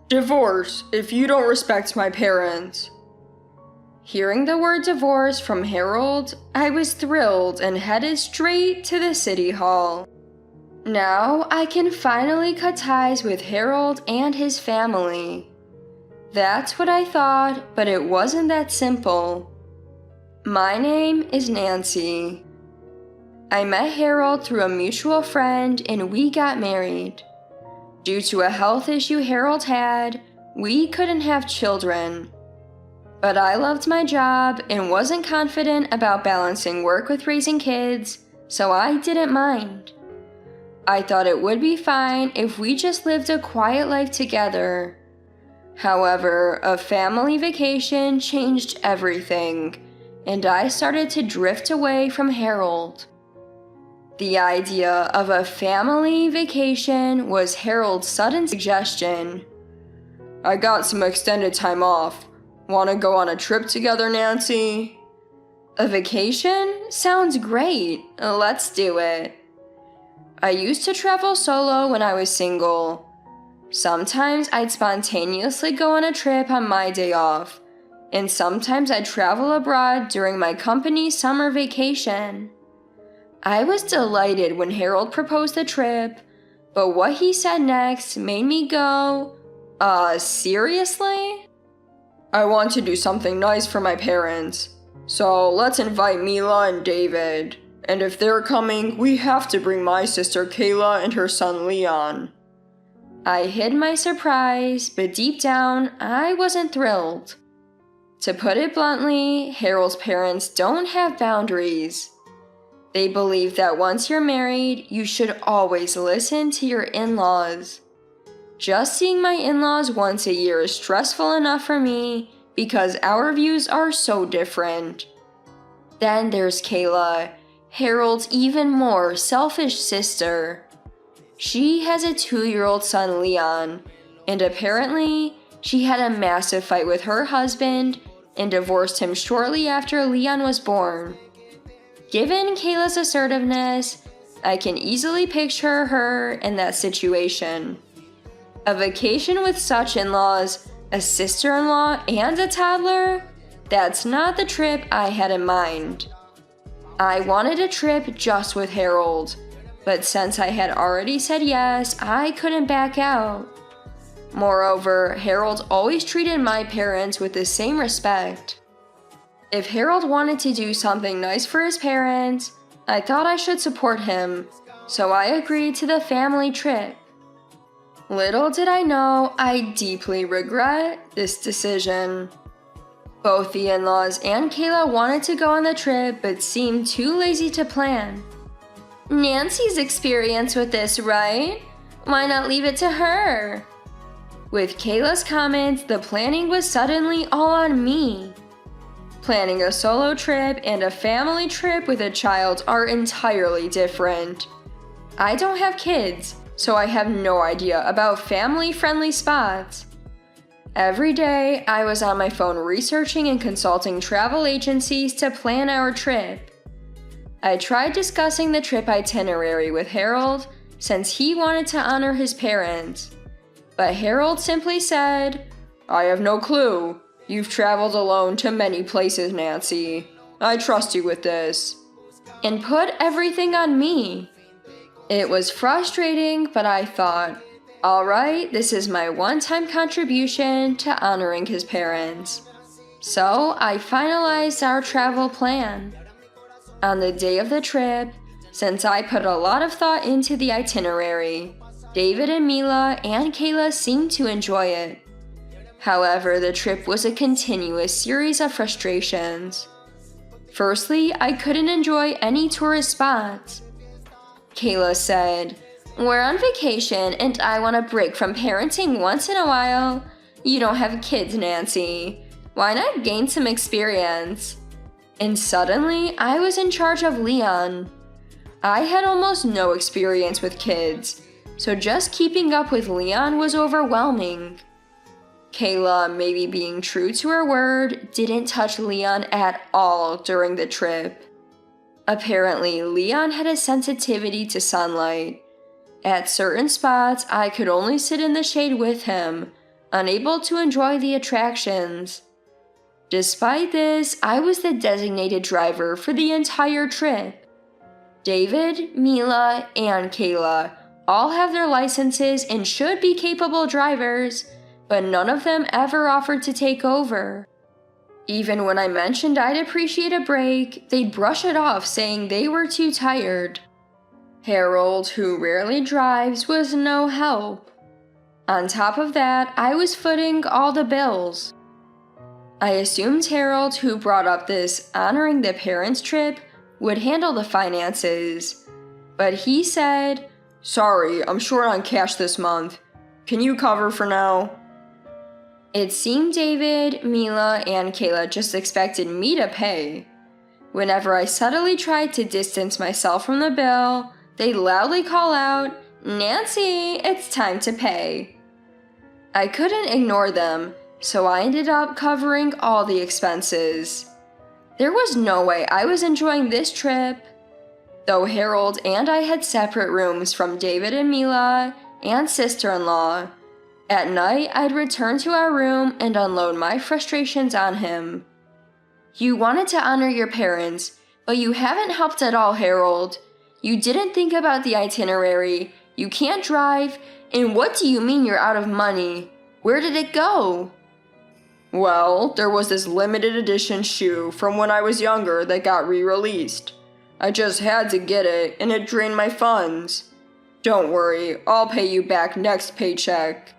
Divorce if you don't respect my parents. Hearing the word divorce from Harold, I was thrilled and headed straight to the city hall. Now I can finally cut ties with Harold and his family. That's what I thought, but it wasn't that simple. My name is Nancy. I met Harold through a mutual friend and we got married. Due to a health issue Harold had, we couldn't have children. But I loved my job and wasn't confident about balancing work with raising kids, so I didn't mind. I thought it would be fine if we just lived a quiet life together. However, a family vacation changed everything, and I started to drift away from Harold. The idea of a family vacation was Harold's sudden suggestion. I got some extended time off. Want to go on a trip together, Nancy? A vacation? Sounds great. Let's do it. I used to travel solo when I was single. Sometimes I'd spontaneously go on a trip on my day off, and sometimes I'd travel abroad during my company's summer vacation. I was delighted when Harold proposed the trip, but what he said next made me go, seriously? I want to do something nice for my parents, so let's invite Mila and David. And if they're coming, we have to bring my sister Kayla and her son Leon. I hid my surprise, but deep down, I wasn't thrilled. To put it bluntly, Harold's parents don't have boundaries. They believe that once you're married, you should always listen to your in-laws. Just seeing my in-laws once a year is stressful enough for me because our views are so different. Then there's Kayla, Harold's even more selfish sister. She has a 2-year-old son, Leon, and apparently she had a massive fight with her husband and divorced him shortly after Leon was born. Given Kayla's assertiveness, I can easily picture her in that situation. A vacation with such in-laws, a sister-in-law, and a toddler? That's not the trip I had in mind. I wanted a trip just with Harold, but since I had already said yes, I couldn't back out. Moreover, Harold always treated my parents with the same respect. If Harold wanted to do something nice for his parents, I thought I should support him, so I agreed to the family trip. Little did I know, I deeply regret this decision. Both the in-laws and Kayla wanted to go on the trip but seemed too lazy to plan. Nancy's experienced with this, right? Why not leave it to her? With Kayla's comments, the planning was suddenly all on me. Planning a solo trip and a family trip with a child are entirely different. I don't have kids, so I have no idea about family-friendly spots. Every day, I was on my phone researching and consulting travel agencies to plan our trip. I tried discussing the trip itinerary with Harold since he wanted to honor his parents. But Harold simply said, I have no clue. You've traveled alone to many places, Nancy. I trust you with this. And put everything on me. It was frustrating, but I thought, alright, this is my one-time contribution to honoring his parents. So I finalized our travel plan. On the day of the trip, since I put a lot of thought into the itinerary, David and Mila and Kayla seemed to enjoy it. However, the trip was a continuous series of frustrations. Firstly, I couldn't enjoy any tourist spots. Kayla said, We're on vacation and I want a break from parenting once in a while. You don't have kids, Nancy. Why not gain some experience? And suddenly, I was in charge of Leon. I had almost no experience with kids, so just keeping up with Leon was overwhelming. Kayla, maybe being true to her word, didn't touch Leon at all during the trip. Apparently, Leon had a sensitivity to sunlight. At certain spots, I could only sit in the shade with him, unable to enjoy the attractions. Despite this, I was the designated driver for the entire trip. David, Mila, and Kayla all have their licenses and should be capable drivers, but none of them ever offered to take over. Even when I mentioned I'd appreciate a break, they'd brush it off saying they were too tired. Harold, who rarely drives, was no help. On top of that, I was footing all the bills. I assumed Harold, who brought up this honoring the parents trip, would handle the finances, but he said, "Sorry, I'm short on cash this month. Can you cover for now?" It seemed David, Mila, and Kayla just expected me to pay. Whenever I subtly tried to distance myself from the bill, they'd loudly call out, "Nancy, it's time to pay." I couldn't ignore them, so I ended up covering all the expenses. There was no way I was enjoying this trip. Though Harold and I had separate rooms from David and Mila and sister-in-law, at night I'd return to our room and unload my frustrations on him. "You wanted to honor your parents, but you haven't helped at all, Harold. You didn't think about the itinerary, you can't drive, and what do you mean you're out of money? Where did it go?" "Well, there was this limited edition shoe from when I was younger that got re-released. I just had to get it, and it drained my funds. Don't worry, I'll pay you back next paycheck."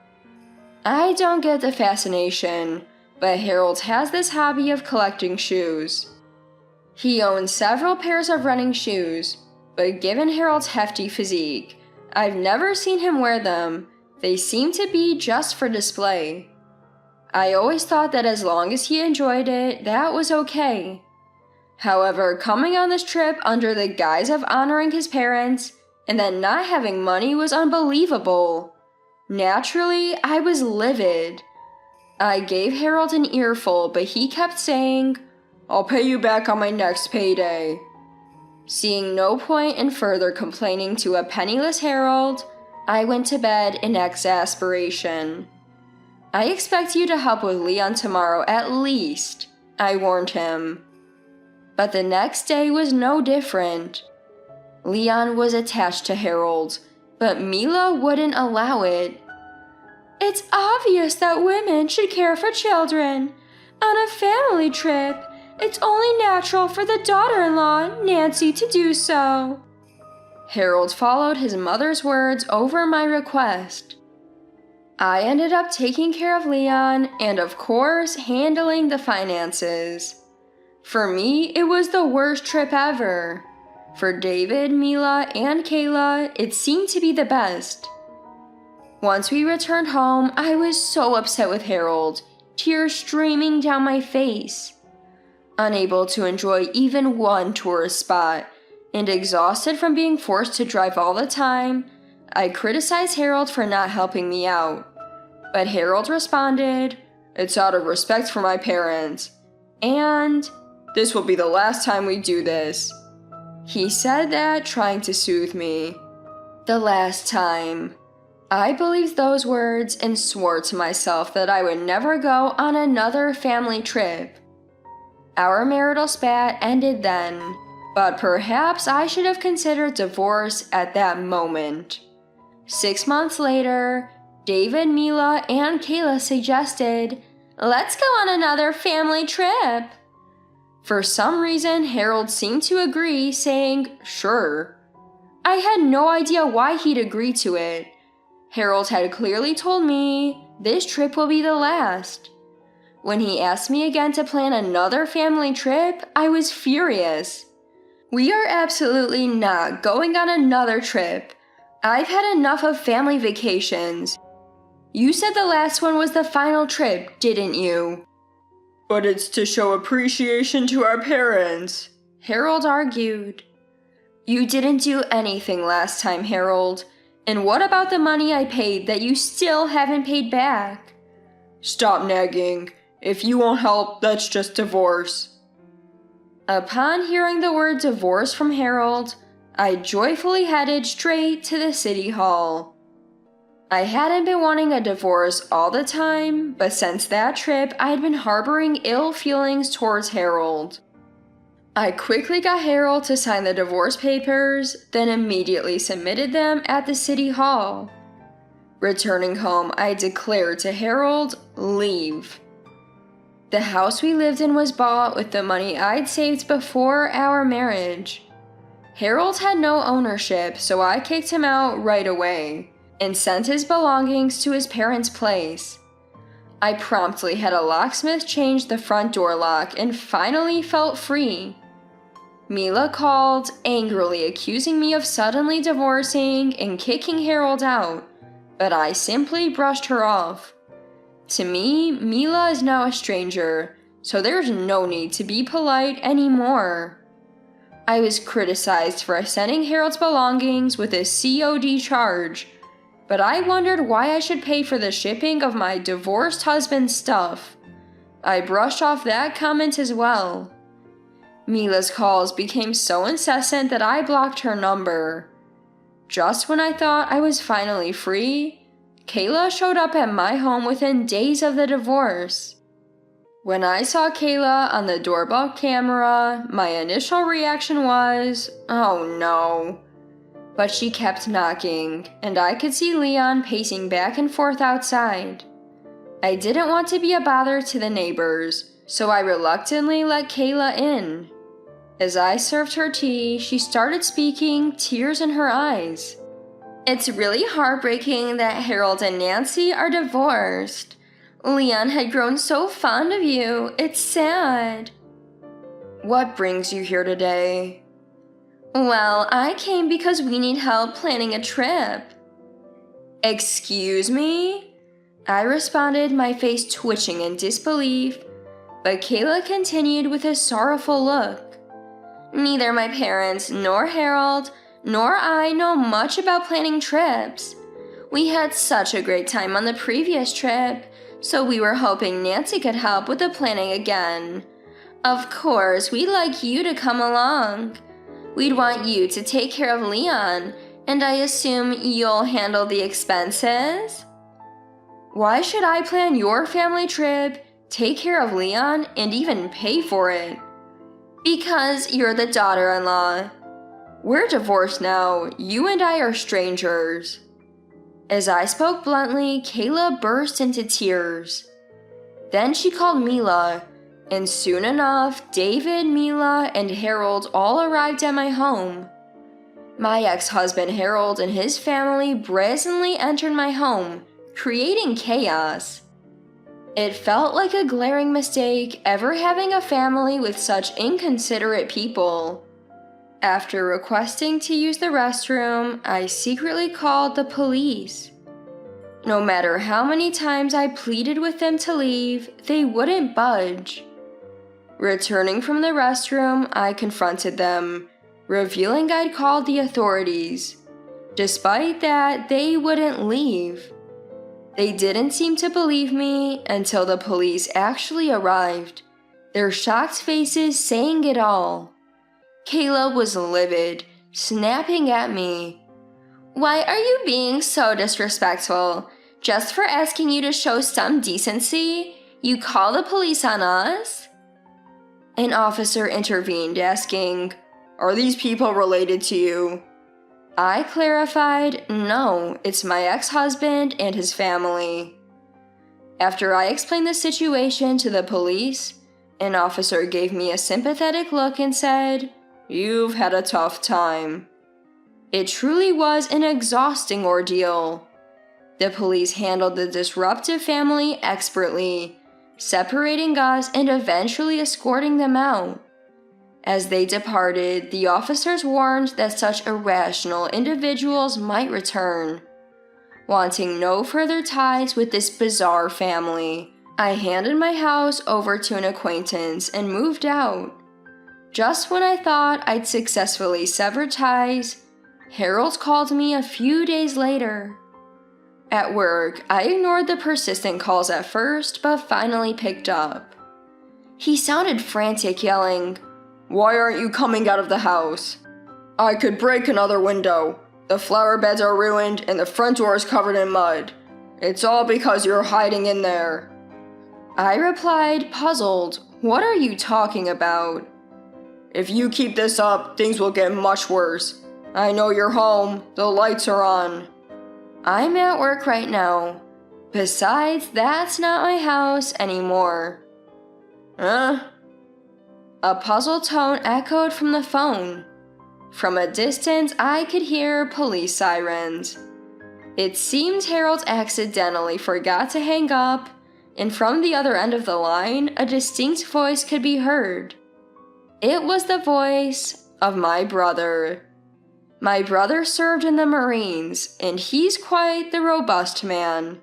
I don't get the fascination, but Harold has this hobby of collecting shoes. He owns several pairs of running shoes, but given Harold's hefty physique, I've never seen him wear them. They seem to be just for display. I always thought that as long as he enjoyed it, that was okay. However, coming on this trip under the guise of honoring his parents and then not having money was unbelievable. Naturally, I was livid. I gave Harold an earful, but he kept saying, "I'll pay you back on my next payday." Seeing no point in further complaining to a penniless Harold, I went to bed in exasperation. "I expect you to help with Leon tomorrow at least," I warned him. But the next day was no different. Leon was attached to Harold, but Mila wouldn't allow it. "It's obvious that women should care for children. On a family trip, it's only natural for the daughter-in-law, Nancy, to do so." Harold followed his mother's words over my request. I ended up taking care of Leon and, of course, handling the finances. For me, it was the worst trip ever. For David, Mila, and Kayla, it seemed to be the best. Once we returned home, I was so upset with Harold, tears streaming down my face. Unable to enjoy even one tourist spot, and exhausted from being forced to drive all the time, I criticized Harold for not helping me out. But Harold responded, "It's out of respect for my parents," and "This will be the last time we do this." He said that trying to soothe me. The last time. I believed those words and swore to myself that I would never go on another family trip. Our marital spat ended then, but perhaps I should have considered divorce at that moment. 6 months later, David, Mila, and Kayla suggested, "Let's go on another family trip." For some reason, Harold seemed to agree, saying, "Sure." I had no idea why he'd agree to it. Harold had clearly told me, "This trip will be the last." When he asked me again to plan another family trip, I was furious. "We are absolutely not going on another trip. I've had enough of family vacations. You said the last one was the final trip, didn't you?" "But it's to show appreciation to our parents," Harold argued. "You didn't do anything last time, Harold. And what about the money I paid that you still haven't paid back?" "Stop nagging. If you won't help, that's just divorce." Upon hearing the word divorce from Harold, I joyfully headed straight to the city hall. I hadn't been wanting a divorce all the time, but since that trip, I had been harboring ill feelings towards Harold. I quickly got Harold to sign the divorce papers, then immediately submitted them at the city hall. Returning home, I declared to Harold, leave. The house we lived in was bought with the money I'd saved before our marriage. Harold had no ownership, so I kicked him out right away and sent his belongings to his parents' place. I promptly had a locksmith change the front door lock and finally felt free. Mila called, angrily accusing me of suddenly divorcing and kicking Harold out, but I simply brushed her off. To me, Mila is now a stranger, so there's no need to be polite anymore. I was criticized for sending Harold's belongings with a COD charge, but I wondered why I should pay for the shipping of my divorced husband's stuff. I brushed off that comment as well. Mila's calls became so incessant that I blocked her number. Just when I thought I was finally free, Kayla showed up at my home within days of the divorce. When I saw Kayla on the doorbell camera, my initial reaction was, oh no. But she kept knocking, and I could see Leon pacing back and forth outside. I didn't want to be a bother to the neighbors, so I reluctantly let Kayla in. As I served her tea, she started speaking, tears in her eyes. It's really heartbreaking that Harold and Nancy are divorced. Leon had grown so fond of you. It's sad. What brings you here today? Well, I came because we need help planning a trip. Excuse me? I responded, my face twitching in disbelief, but Kayla continued with a sorrowful look. Neither my parents, nor Harold, nor I know much about planning trips. We had such a great time on the previous trip, so we were hoping Nancy could help with the planning again. Of course, we'd like you to come along. We'd want you to take care of Leon, and I assume you'll handle the expenses? Why should I plan your family trip, take care of Leon, and even pay for it? Because you're the daughter-in-law. We're divorced now. You and I are strangers. As I spoke bluntly, Kayla burst into tears. Then she called Mila, and soon enough, David, Mila, and Harold all arrived at my home. My ex-husband Harold and his family brazenly entered my home, creating chaos. It felt like a glaring mistake ever having a family with such inconsiderate people. After requesting to use the restroom, I secretly called the police. No matter how many times I pleaded with them to leave, they wouldn't budge. Returning from the restroom, I confronted them, revealing I'd called the authorities. Despite that, they wouldn't leave. They didn't seem to believe me until the police actually arrived, their shocked faces saying it all. Kayla was livid, snapping at me. Why are you being so disrespectful? Just for asking you to show some decency, you call the police on us? An officer intervened, asking, Are these people related to you? I clarified, no, it's my ex-husband and his family. After I explained the situation to the police, an officer gave me a sympathetic look and said, You've had a tough time. It truly was an exhausting ordeal. The police handled the disruptive family expertly, separating us and eventually escorting them out. As they departed, the officers warned that such irrational individuals might return. Wanting no further ties with this bizarre family, I handed my house over to an acquaintance and moved out. Just when I thought I'd successfully severed ties, Harold called me a few days later. At work, I ignored the persistent calls at first, but finally picked up. He sounded frantic, yelling, Why aren't you coming out of the house? I could break another window. The flower beds are ruined and the front door is covered in mud. It's all because you're hiding in there. I replied, puzzled. What are you talking about? If you keep this up, things will get much worse. I know you're home. The lights are on. I'm at work right now. Besides, that's not my house anymore. Huh? A puzzled tone echoed from the phone. From a distance, I could hear police sirens. It seemed Harold accidentally forgot to hang up, and from the other end of the line, a distinct voice could be heard. It was the voice of my brother. My brother served in the Marines, and he's quite the robust man.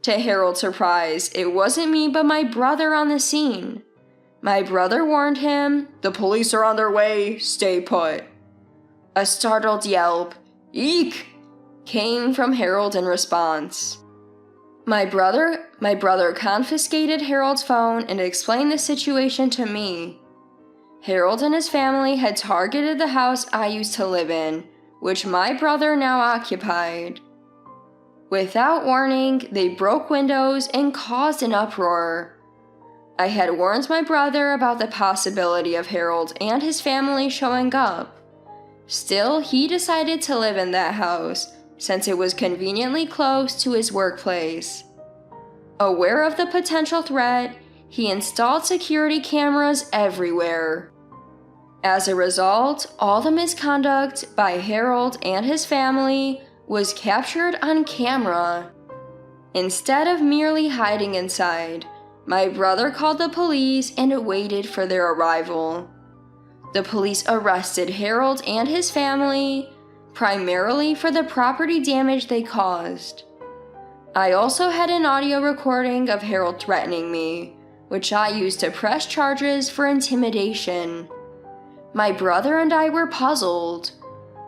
To Harold's surprise, it wasn't me but my brother on the scene. My brother warned him, "The police are on their way, stay put." A startled yelp, "Eek!" came from Harold in response. My brother confiscated Harold's phone and explained the situation to me. Harold and his family had targeted the house I used to live in, which my brother now occupied. Without warning, they broke windows and caused an uproar. I had warned my brother about the possibility of Harold and his family showing up. Still, he decided to live in that house, since it was conveniently close to his workplace. Aware of the potential threat, he installed security cameras everywhere. As a result, all the misconduct by Harold and his family was captured on camera. Instead of merely hiding inside, my brother called the police and waited for their arrival. The police arrested Harold and his family, primarily for the property damage they caused. I also had an audio recording of Harold threatening me, which I used to press charges for intimidation. My brother and I were puzzled.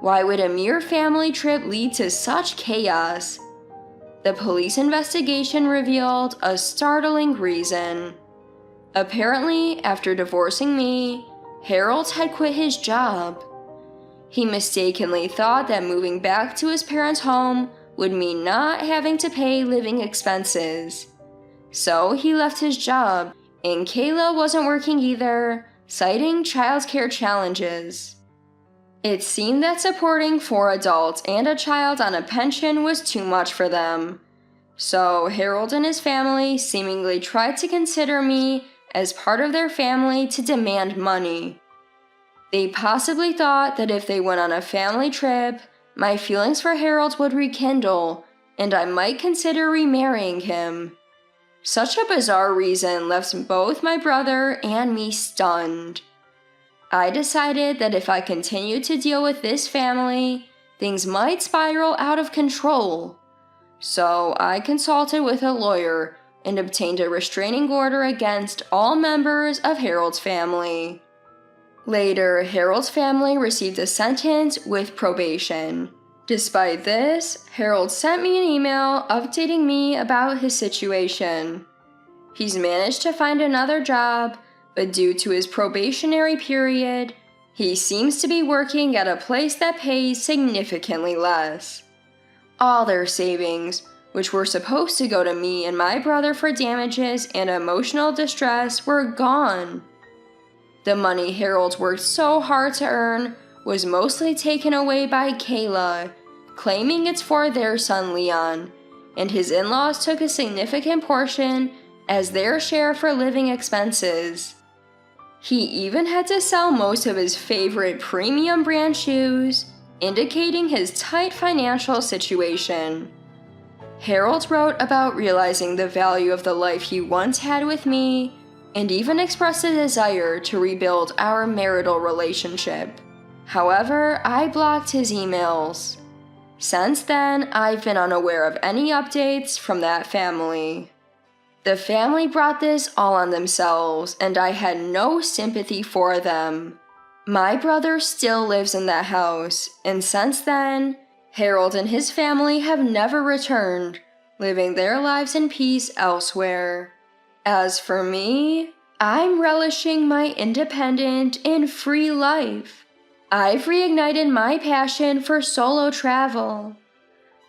Why would a mere family trip lead to such chaos? The police investigation revealed a startling reason. Apparently, after divorcing me, Harold had quit his job. He mistakenly thought that moving back to his parents' home would mean not having to pay living expenses. So he left his job, and Kayla wasn't working either, citing childcare challenges. It seemed that supporting 4 adults and a child on a pension was too much for them. So Harold and his family seemingly tried to consider me as part of their family to demand money. They possibly thought that if they went on a family trip, my feelings for Harold would rekindle, and I might consider remarrying him. Such a bizarre reason left both my brother and me stunned. I decided that if I continued to deal with this family, things might spiral out of control. So I consulted with a lawyer and obtained a restraining order against all members of Harold's family. Later, Harold's family received a sentence with probation. Despite this, Harold sent me an email updating me about his situation. He's managed to find another job, but due to his probationary period, he seems to be working at a place that pays significantly less. All their savings, which were supposed to go to me and my brother for damages and emotional distress, were gone. The money Harold worked so hard to earn was mostly taken away by Kayla, claiming it's for their son Leon, and his in-laws took a significant portion as their share for living expenses. He even had to sell most of his favorite premium brand shoes, indicating his tight financial situation. Harold wrote about realizing the value of the life he once had with me, and even expressed a desire to rebuild our marital relationship. However, I blocked his emails. Since then, I've been unaware of any updates from that family. The family brought this all on themselves, and I had no sympathy for them. My brother still lives in that house, and since then, Harold and his family have never returned, living their lives in peace elsewhere. As for me, I'm relishing my independent and free life. I've reignited my passion for solo travel.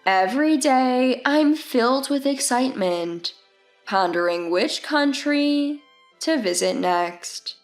Every day, I'm filled with excitement, pondering which country to visit next.